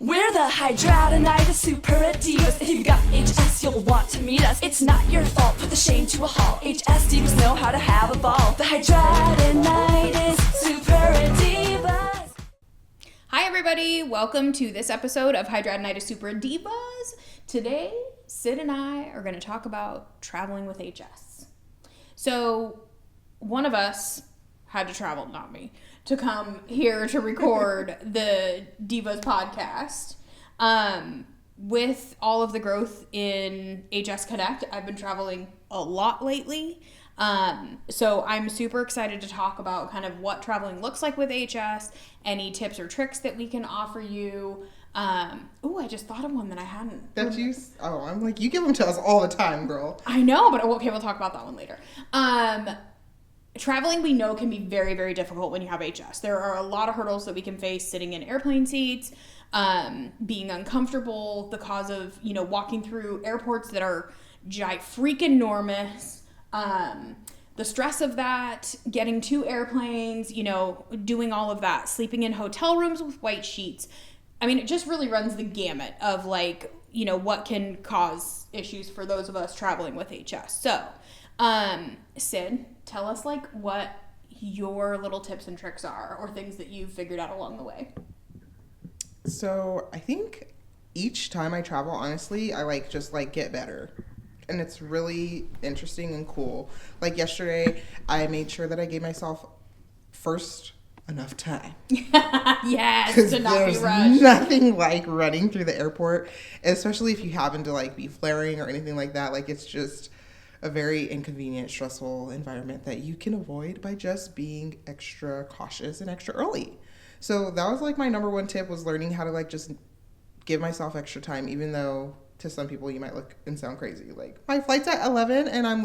We're the Hidradenitis Suppurativa. If you've got HS, you'll want to meet us. It's not your fault, put the shame to a halt. HS Divas know how to have a ball. The Hidradenitis Suppurativa. Hi everybody, welcome to this episode of Hidradenitis Suppurativas. Today, Cyd and I are going to talk about traveling with HS. So, one of us had to travel, not me, to come here to record the Divas podcast. With all of the growth in HS Connect, I've been traveling a lot lately. So I'm super excited to talk about kind of what traveling looks like with HS, any tips or tricks that we can offer you. I just thought of one that I hadn't. I'm like, you give them to us all the time, girl. I know, but okay, we'll talk about that one later. Traveling, we know, can be very, very difficult when you have HS. There are a lot of hurdles that we can face sitting in airplane seats, being uncomfortable, the cause of, walking through airports that are freaking-normous, the stress of that, getting to airplanes, doing all of that, sleeping in hotel rooms with white sheets. I mean, it just really runs the gamut of, what can cause issues for those of us traveling with HS. So, Cyd, tell us, what your little tips and tricks are or things that you've figured out along the way. So, I think each time I travel, honestly, I, get better. And it's really interesting and cool. Like, yesterday, I made sure that I gave myself first enough time. Yes, to not be rushed. There's nothing like running through the airport, especially if you happen to, be flaring or anything like that. It's just a very inconvenient, stressful environment that you can avoid by just being extra cautious and extra early. So that was my number one tip, was learning how to just give myself extra time, even though to some people you might look and sound crazy. My flight's at 11 and I'm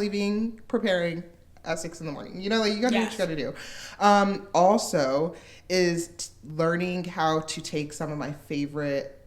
preparing at 6 in the morning. You gotta do what you gotta do. Also is learning how to take some of my favorite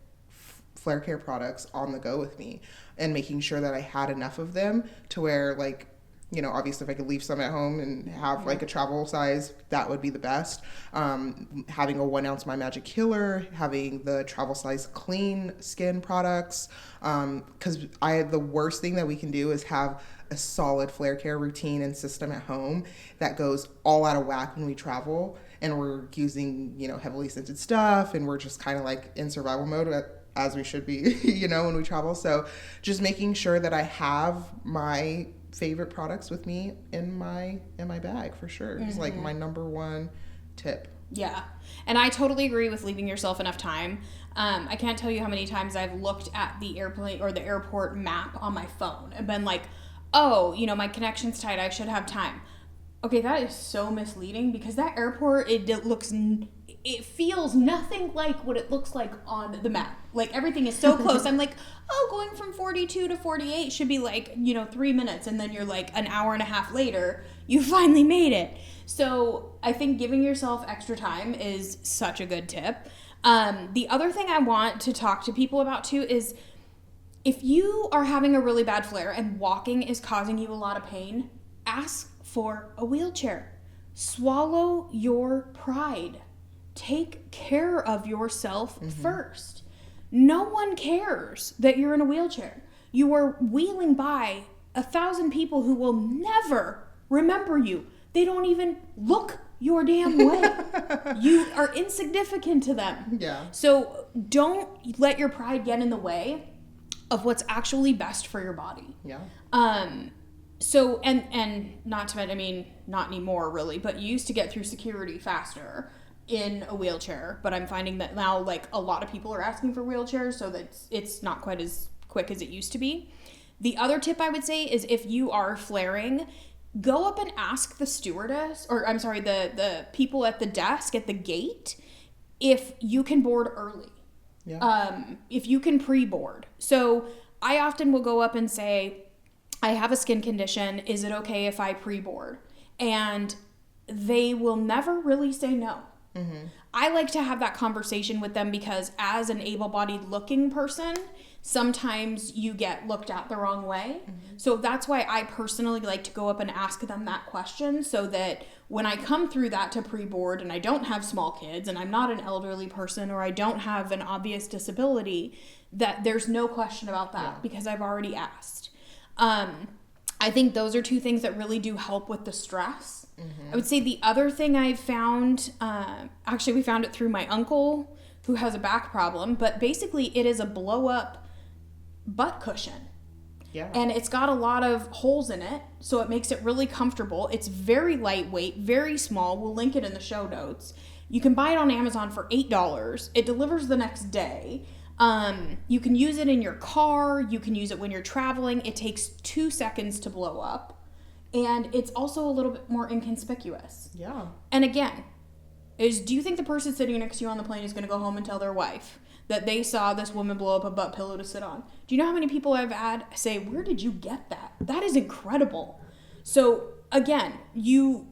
flare care products on the go with me, and making sure that I had enough of them to where, obviously if I could leave some at home and have a travel size, that would be the best. Having a 1 ounce My Magic Healer, having the travel size clean skin products. Cause the worst thing that we can do is have a solid flare care routine and system at home that goes all out of whack when we travel and we're using, heavily scented stuff and we're just kind of in survival mode as we should be, when we travel. So just making sure that I have my favorite products with me in my bag for sure. It's my number one tip. Yeah. And I totally agree with leaving yourself enough time. I can't tell you how many times I've looked at the airplane or the airport map on my phone and been like, oh, my connection's tight, I should have time. Okay, that is so misleading, because that airport, it feels nothing like what it looks like on the map. Everything is so close. I'm going from 42 to 48 should be 3 minutes. And then you're an hour and a half later, you finally made it. So I think giving yourself extra time is such a good tip. The other thing I want to talk to people about too is, if you are having a really bad flare and walking is causing you a lot of pain, ask for a wheelchair. Swallow your pride. Take care of yourself first. No one cares that you're in a wheelchair. You are wheeling by 1,000 people who will never remember you. They don't even look your damn way. You are insignificant to them. Yeah. So don't let your pride get in the way of what's actually best for your body. Yeah. So, and not to mention, not anymore really, but you used to get through security faster in a wheelchair, but I'm finding that now, a lot of people are asking for wheelchairs, so that it's not quite as quick as it used to be. The other tip I would say is, if you are flaring, go up and ask the stewardess, or I'm sorry, the people at the desk at the gate, if you can board early. Yeah. If you can pre-board. So I often will go up and say, I have a skin condition. Is it okay if I pre-board? And they will never really say no. I like to have that conversation with them because as an able-bodied looking person, sometimes you get looked at the wrong way. So that's why I personally like to go up and ask them that question, so that when I come through that to pre-board and I don't have small kids and I'm not an elderly person or I don't have an obvious disability, that there's no question about that because I've already asked. I think those are two things that really do help with the stress. I would say the other thing I've found, actually we found it through my uncle who has a back problem, but basically it is a blow up butt cushion. Yeah. And it's got a lot of holes in it, so it makes it really comfortable. It's very lightweight, very small. We'll link it in the show notes. You can buy it on Amazon for $8. It delivers the next day. You can use it in your car. You can use it when you're traveling. It takes 2 seconds to blow up. And it's also a little bit more inconspicuous. Yeah. And again, do you think the person sitting next to you on the plane is going to go home and tell their wife that they saw this woman blow up a butt pillow to sit on? Do you know how many people I've had say, where did you get that? That is incredible. So again, you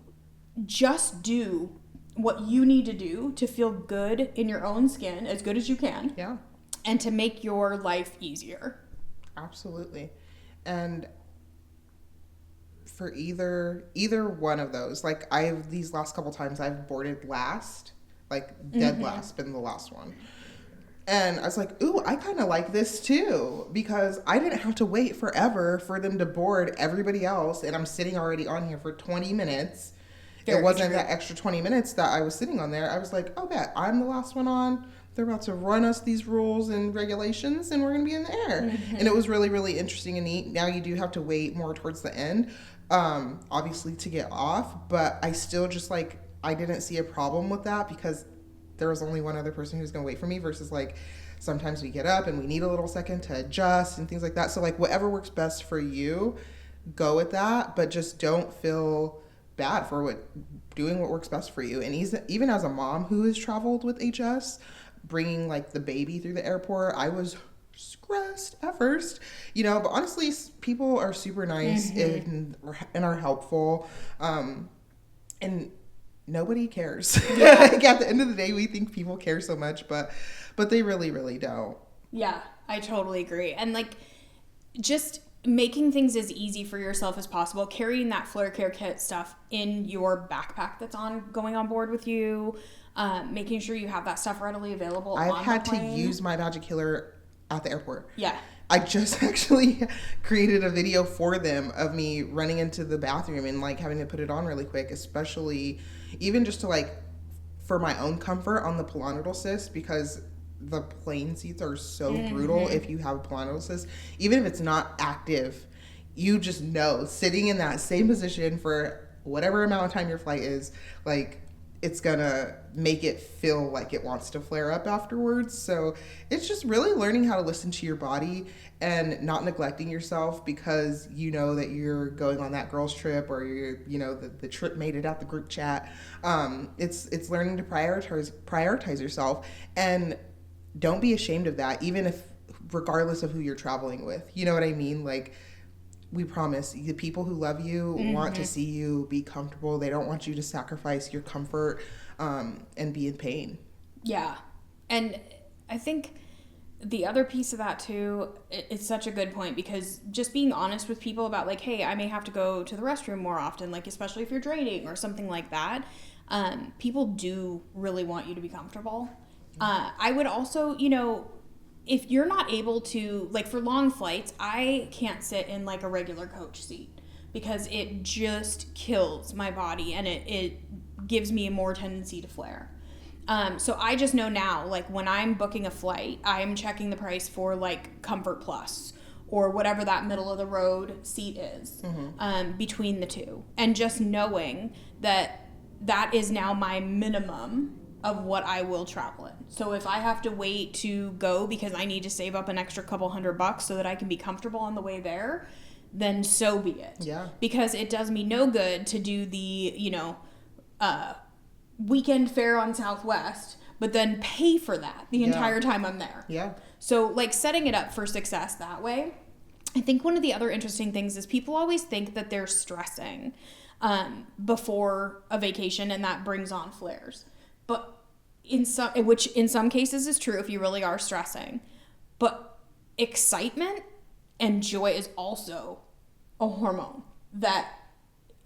just do what you need to do to feel good in your own skin, as good as you can. Yeah. And to make your life easier. Absolutely. And for either one of those, like these last couple times I've boarded last, like dead last, been the last one. And I was like, ooh, I kind of like this too, because I didn't have to wait forever for them to board everybody else. And I'm sitting already on here for 20 minutes. It wasn't that extra 20 minutes that I was sitting on there. I was like, oh, bet I'm the last one on. They're about to run us these rules and regulations and we're going to be in the air. And it was really, really interesting and neat. Now you do have to wait more towards the end, obviously to get off. But I still just I didn't see a problem with that because there was only one other person who's going to wait for me versus sometimes we get up and we need a little second to adjust and things like that. So whatever works best for you, go with that. But just don't feel bad for doing what works best for you. And even as a mom who has traveled with HS, bringing the baby through the airport, I was stressed at first, but honestly people are super nice and are helpful, and nobody cares. At the end of the day we think people care so much, but they really, really don't. Yeah, I totally agree. And just making things as easy for yourself as possible, carrying that flare care kit stuff in your backpack that's going on board with you, making sure you have that stuff readily available. I've had to use my Magic Healer at the airport. Yeah. I just actually created a video for them of me running into the bathroom and having to put it on really quick, especially even just to for my own comfort on the pilonidal cyst, because the plane seats are so brutal if you have a pilonidal cyst. Even if it's not active, you just know sitting in that same position for whatever amount of time your flight is, it's gonna make it feel like it wants to flare up afterwards. So it's just really learning how to listen to your body and not neglecting yourself because you know that you're going on that girls trip or the trip made it out the group chat. It's learning to prioritize yourself, and don't be ashamed of that, even if regardless of who you're traveling with. You know what I mean? We promise the people who love you want to see you be comfortable. They don't want you to sacrifice your comfort and be in pain. Yeah. And I think the other piece of that too, it's such a good point, because just being honest with people about hey, I may have to go to the restroom more often, especially if you're draining or something like that. People do really want you to be comfortable. I would also, if you're not able to, for long flights, I can't sit in a regular coach seat because it just kills my body and it gives me a more tendency to flare. So I just know now, when I'm booking a flight, I'm checking the price for Comfort Plus or whatever that middle of the road seat is, between the two. And just knowing that is now my minimum of what I will travel in. So if I have to wait to go because I need to save up an extra couple $100 so that I can be comfortable on the way there, then so be it. Yeah. Because it does me no good to do the, weekend fare on Southwest, but then pay for that the entire time I'm there. Yeah. So setting it up for success that way. I think one of the other interesting things is people always think that they're stressing before a vacation and that brings on flares. But which in some cases is true if you really are stressing. But excitement and joy is also a hormone that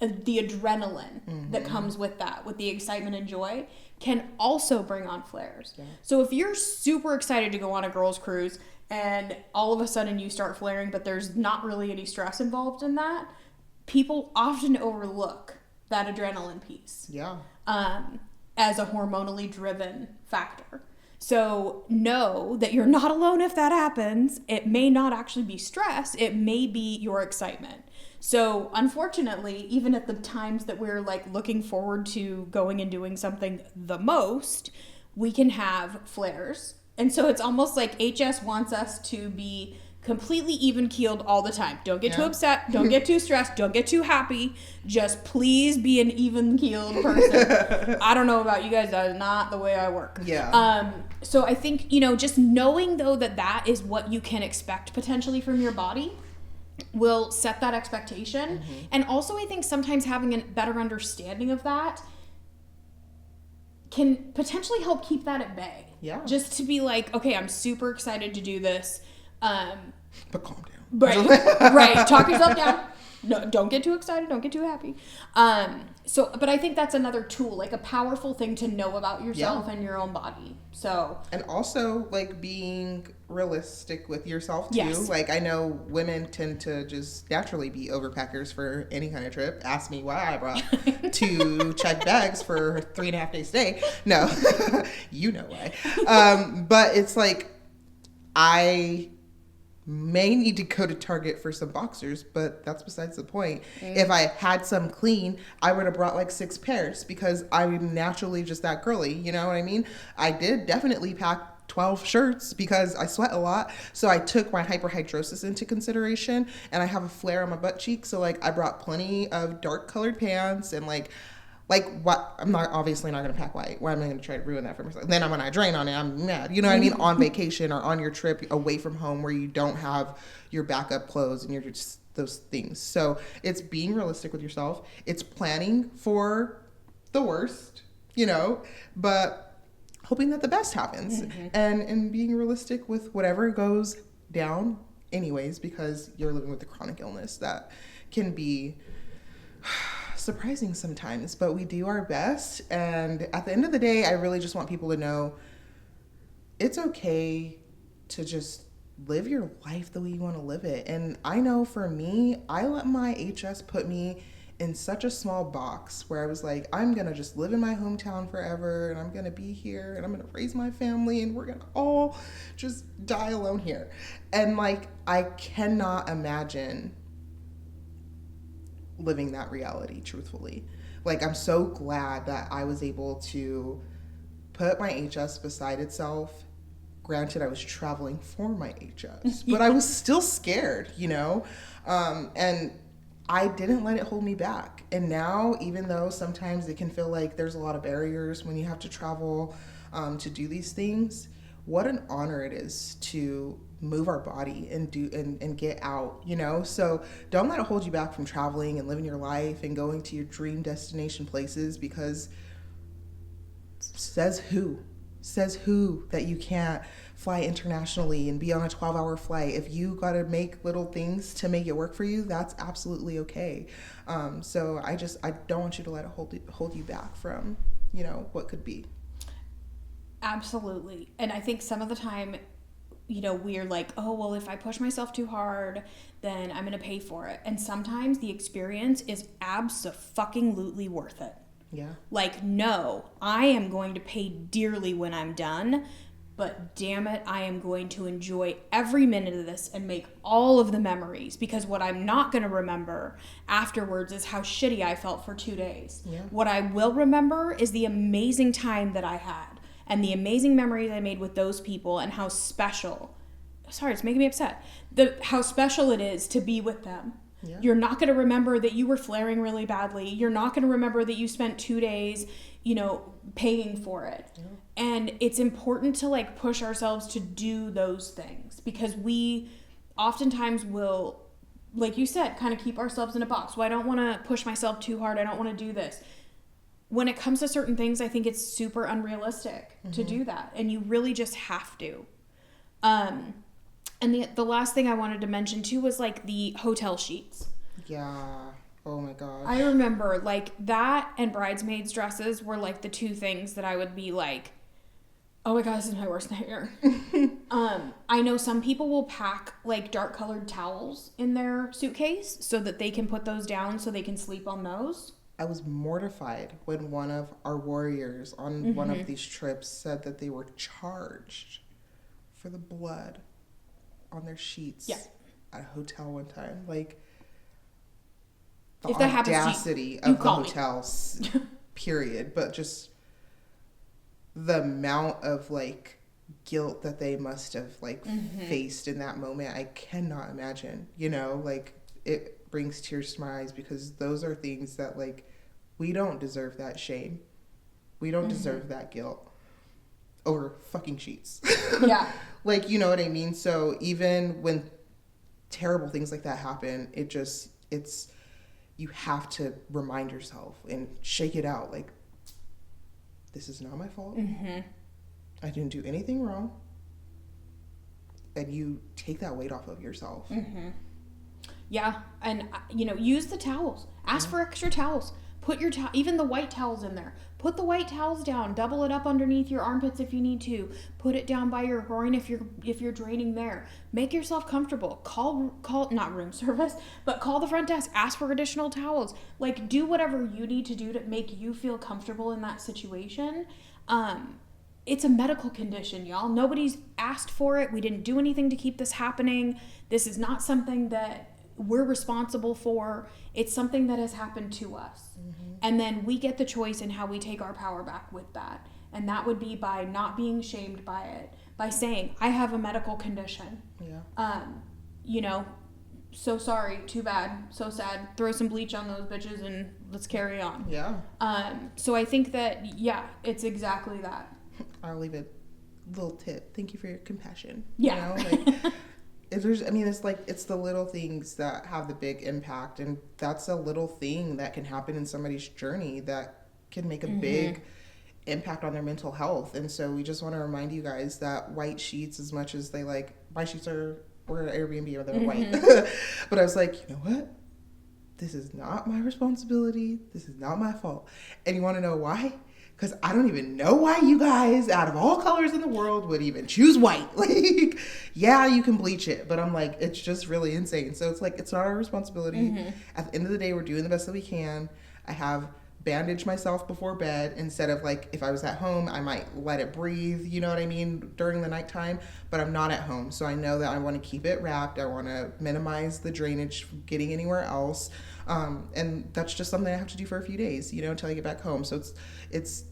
the adrenaline that comes with that, with the excitement and joy, can also bring on flares. Yeah. So if you're super excited to go on a girls' cruise and all of a sudden you start flaring, but there's not really any stress involved in that, people often overlook that adrenaline piece. Yeah. As a hormonally driven factor. So know that you're not alone if that happens. It may not actually be stress. It may be your excitement. So unfortunately, even at the times that we're like looking forward to going and doing something the most, we can have flares. And so it's almost like HS wants us to be completely even-keeled all the time. Don't get too upset. Don't get too stressed. Don't get too happy. Just please be an even-keeled person. I don't know about you guys. That is not the way I work. Yeah. So I think, just knowing, though, that is what you can expect potentially from your body will set that expectation. And also, I think sometimes having a better understanding of that can potentially help keep that at bay. Yeah. Just to be like, okay, I'm super excited to do this. But calm down. Right. Talk yourself down. No, don't get too excited. Don't get too happy. But I think that's another tool, like a powerful thing to know about yourself and your own body. So. And also, like, being realistic with yourself, too. Yes. Like, I know women tend to just naturally be overpackers for any kind of trip. Ask me why I brought 2 checked bags for 3.5 days stay. No. You know why. But it's like, I may need to go to Target for some boxers, but that's besides the point. If I had some clean, I would have brought like 6 pairs because I'm naturally just that girly. You know what I mean? I did definitely pack 12 shirts because I sweat a lot. So I took my hyperhidrosis into consideration, and I have a flare on my butt cheek. So like I brought plenty of dark colored pants and like what, I'm not obviously not going to pack white. Why am I going to try to ruin that for myself? Then when I drain on it, I'm mad. You know what I mean? On vacation or on your trip away from home where you don't have your backup clothes and you're just those things. So it's being realistic with yourself. It's planning for the worst, but hoping that the best happens and being realistic with whatever goes down anyways, because you're living with a chronic illness that can be surprising sometimes, but we do our best. And at the end of the day, I really just want people to know it's okay to just live your life the way you want to live it. And I know for me, I let my HS put me in such a small box where I was like, I'm gonna just live in my hometown forever, and I'm gonna be here, and I'm gonna raise my family, and we're gonna all just die alone here. And like, I cannot imagine living that reality, truthfully. Like, I'm so glad that I was able to put my HS beside itself. Granted, I was traveling for my HS, but I was still scared, and I didn't let it hold me back. And now, even though sometimes it can feel like there's a lot of barriers when you have to travel to do these things, what an honor it is to move our body and do and get out, so don't let it hold you back from traveling and living your life and going to your dream destination places, because says who that you can't fly internationally and be on a 12-hour flight. If you got to make little things to make it work for you, that's absolutely okay. So I don't want you to let it hold you back from what could be. Absolutely. And I think some of the time, we're like, oh, well, if I push myself too hard, then I'm going to pay for it. And sometimes the experience is abso-fucking-lutely worth it. Yeah. Like, no, I am going to pay dearly when I'm done, but damn it, I am going to enjoy every minute of this and make all of the memories, because what I'm not going to remember afterwards is how shitty I felt for 2 days. Yeah. What I will remember is the amazing time that I had. And the amazing memories I made with those people, and how special, sorry, it's making me upset, how special it is to be with them. Yeah. You're not going to remember that you were flaring really badly. You're not going to remember that you spent 2 days, paying for it. Yeah. And it's important to like push ourselves to do those things, because we oftentimes will, like you said, kind of keep ourselves in a box. Well, I don't want to push myself too hard. I don't want to do this. when it comes to certain things, I think it's super unrealistic to do that. And you really just have to. And the last thing I wanted to mention too was like the hotel sheets. Yeah. Oh my gosh. I remember like that and bridesmaids dresses were like the two things that I would be like, oh my God, this is my worst nightmare. I know some people will pack like dark colored towels in their suitcase so that they can put those down so they can sleep on those. I was mortified when one of our warriors on one of these trips said that they were charged for the blood on their sheets at a hotel one time. Like, the if that audacity happens to you, of the hotels, period. But just the amount of like guilt that they must have like faced in that moment, I cannot imagine. You know, like it brings tears to my eyes because those are things that like we don't deserve that shame. We don't deserve that guilt over fucking sheets. Yeah. Like, you know what I mean? So even when terrible things like that happen, it's you have to remind yourself and shake it out. Like, this is not my fault. I didn't do anything wrong. And you take that weight off of yourself. Yeah, and you know, use the towels. Ask for extra towels. Put your even the white towels in there. Put the white towels down. Double it up underneath your armpits if you need to. Put it down by your groin if you're draining there. Make yourself comfortable. Call not room service, but call the front desk. Ask for additional towels. Like, do whatever you need to do to make you feel comfortable in that situation. It's a medical condition, y'all. Nobody's asked for it. We didn't do anything to keep this happening. This is not something that we're responsible for. It's something that has happened to us. And then we get the choice in how we take our power back with that. And that would be by not being shamed by it, by saying, I have a medical condition. You know, so sorry, too bad, so sad. Throw some bleach on those bitches and let's carry on. So I think that, it's exactly that. I'll leave a little tip. Thank you for your compassion. Yeah. You know, like, it's the little things that have the big impact, and that's a little thing that can happen in somebody's journey that can make a big impact on their mental health. And so we just want to remind you guys that white sheets, as much as they like, my sheets we're at Airbnb or they're white. But I was like, you know what? This is not my responsibility. This is not my fault. And you want to know why? Because I don't even know why you guys, out of all colors in the world, would even choose white. Like, yeah, you can bleach it, but I'm like, it's just really insane. So it's like, it's not our responsibility. At the end of the day, we're doing the best that we can. I have bandaged myself before bed instead of like, if I was at home, I might let it breathe, you know what I mean, during the nighttime, but I'm not at home. So I know that I want to keep it wrapped. I want to minimize the drainage from getting anywhere else. And that's just something I have to do for a few days, you know, until I get back home. So it's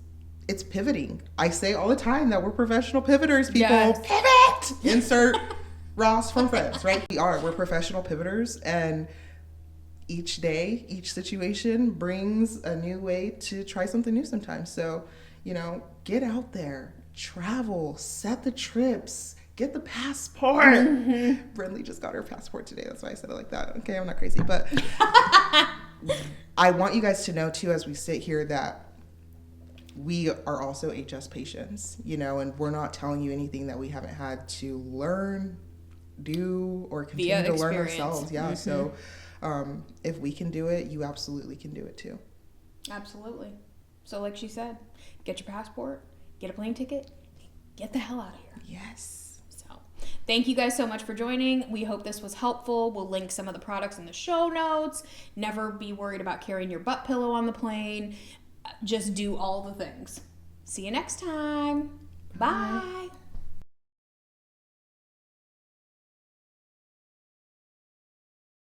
pivoting. I say all the time that we're professional pivoters, people. Yes. Pivot! Insert Ross from Friends, right? We're professional pivoters, and each day, each situation brings a new way to try something new sometimes. So, you know, get out there, travel, set the trips, get the passport. Brindley just got her passport today. That's why I said it like that. Okay, I'm not crazy, but I want you guys to know too, as we sit here, that we are also HS patients, you know, and we're not telling you anything that we haven't had to learn, do, or continue to learn ourselves. Yeah. So if we can do it, you absolutely can do it too. Absolutely. So like she said, get your passport, get a plane ticket, get the hell out of here. Yes. So thank you guys so much for joining. We hope this was helpful. We'll link some of the products in the show notes. Never be worried about carrying your butt pillow on the plane. Just do all the things. See you next time. Bye.